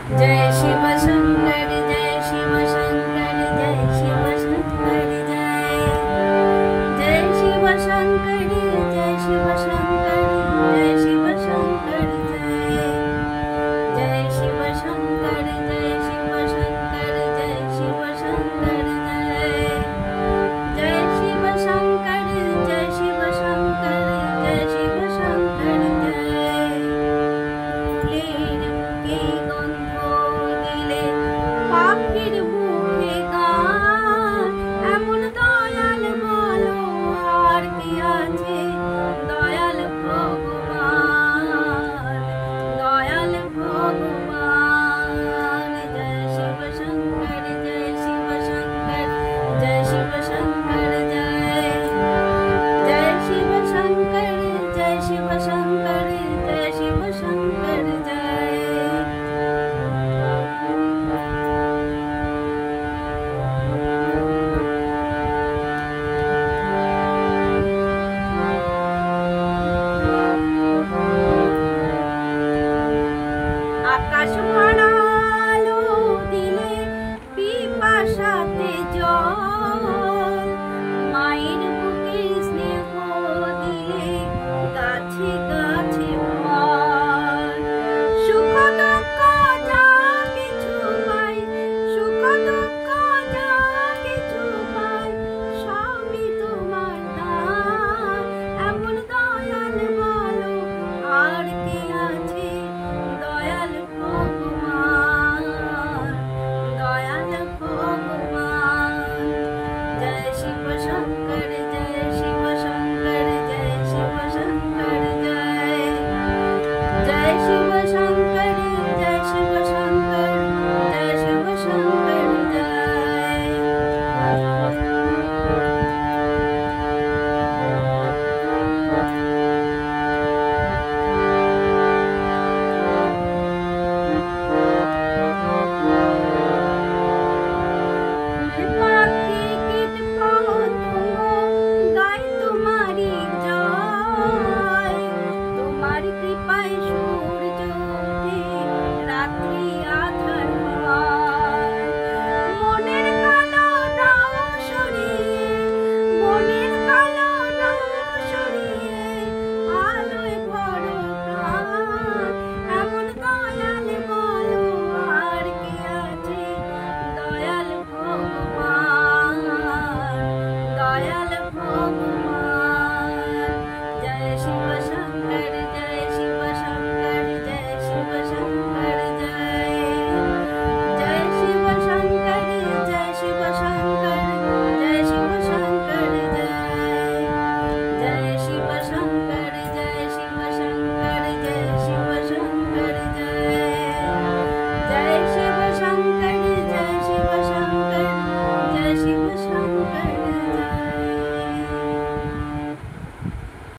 जय शिव शंकर जय शिव शंकर जय शिव शंकर जय शिव शंकर जय शिव शंकर जय शिव शंकर जय शिव शंकर जय शिव शंकर जय शिव शंकर जय शिव शंकर जय शिव शंकर जय शिव शंकर ফুলের বুকে গন্ধ দিলে পাখির মুখে গান এমন দয়াল বলো আর কি আছে দয়াল ভগবান দয়াল ভগবান জয় শিব শঙ্কর জয় শিব শঙ্কর জয় শিব শঙ্কর जय शिव शंकर जय शिव शंकर जय शिव शंकर आकाश भरा